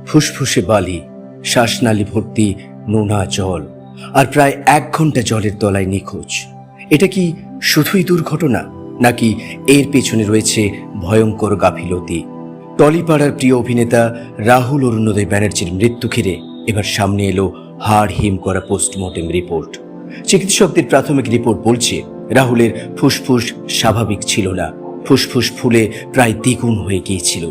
ফুসফুসে বালি, শ্বাসনালী ভর্তি নোনা জল, আর প্রায় 1 ঘন্টা জলের তলায় নিখোঁজ। এটা কি শুধুই দুর্ঘটনা, নাকি এর পেছনে রয়েছে ভয়ঙ্কর গাফিলতি? টলিপাড়ার প্রিয় অভিনেতা রাহুল অরুণোদয় ব্যানার্জির মৃত্যু ঘিরে এবার সামনে এলো হাড় হিম করা পোস্টমর্টেম রিপোর্ট। চিকিৎসকদের প্রাথমিক রিপোর্ট বলছে রাহুলের ফুসফুস স্বাভাবিক ছিল না, ফুসফুস ফুলে প্রায় দ্বিগুণ হয়ে গিয়েছিল।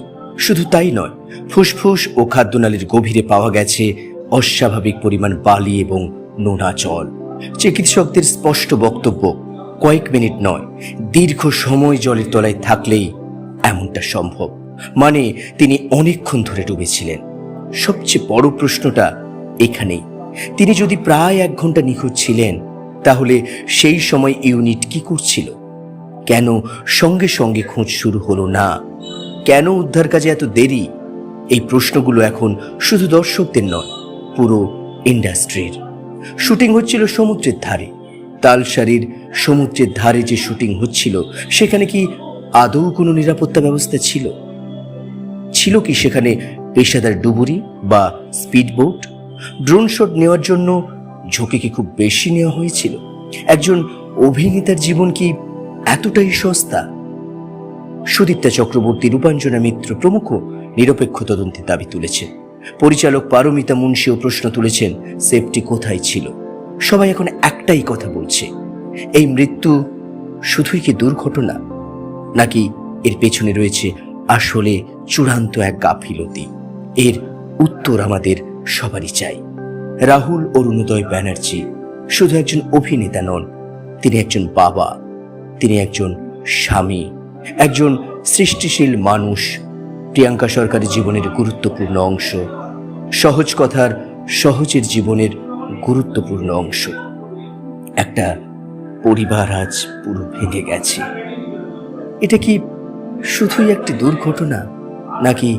শুধু তাই নয়, ফুসফুস ও খাদ্যনালীর গভীরে পাওয়া গেছে অস্বাভাবিক পরিমাণ বালি এবং নোনা জল। চিকিৎসকদের স্পষ্ট বক্তব্য, কয়েক মিনিট নয়, দীর্ঘ সময় জলের তলায় থাকলেই এমনটা সম্ভব। মানে তিনি অনেকক্ষণ ধরে ডুবেছিলেন। সবচেয়ে বড় প্রশ্নটা এখানেই, তিনি যদি প্রায় 1 ঘন্টা নিখোঁজ ছিলেন, তাহলে সেই সময় ইউনিট কি করছিল? কেন সঙ্গে সঙ্গে খোঁজ শুরু হলো না? কেন উদ্ধার কাজে এত দেরি? এই প্রশ্নগুলো এখন শুধু দর্শকদের নয়, পুরো ইন্ডাস্ট্রির। শুটিং হচ্ছিল সমুদ্রের ধারে। তালসারির সমুদ্রের ধারে যে শুটিং হচ্ছিল, সেখানে কি আদৌ কোনো নিরাপত্তা ব্যবস্থা ছিল? ছিল কি সেখানে পেশাদার ডুবুরি বা স্পিডবোট? ড্রোন শট নেওয়ার জন্য ঝুঁকি কি খুব বেশি নেওয়া হয়েছিল? একজন অভিনেতার জীবন কি এতটাই সস্তা? সুদীপ্তা চক্রবর্তী, রূপাঞ্জনা মিত্র প্রমুখ নিরপেক্ষ তদন্তের দাবি তুলেছেন। পরিচালক পারমিতা মুন্সিও প্রশ্ন তুলেছেন, সেফটি কোথায় ছিল? সবাই এখন একটাই কথা বলছে, এই মৃত্যু শুধুই কি দুর্ঘটনা, নাকি এর পেছনে রয়েছে আসলে চূড়ান্ত এক গাফিলতি? এর উত্তর আমাদের সবারই চাই। রাহুল অরুণোদয় ব্যানার্জি শুধু একজন অভিনেতা নন, তিনি একজন বাবা, তিনি একজন স্বামী, একজন সৃষ্টিশীল মানুষ। প্রিয়াঙ্কা সরকারের জীবনের গুরুত্বপূর্ণ অংশ, সহজ কথার সহজের জীবনের গুরুত্বপূর্ণ অংশ। একটা পরিবার আজ পুরো ভেঙে গেছে। এটা কি শুধুই একটি দুর্ঘটনা, নাকি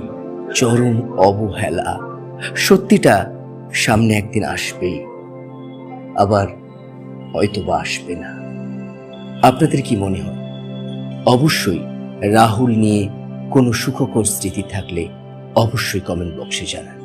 চরম অবহেলা? সত্যিটা সামনে একদিন আসবে, আবার হয়তোবা আসবে না। আপনাদের কি মনে হয়? অবশ্যই রাহুল নিয়ে কোনো সুখকর স্মৃতি থাকলে অবশ্যই কমেন্ট বক্সে জানান।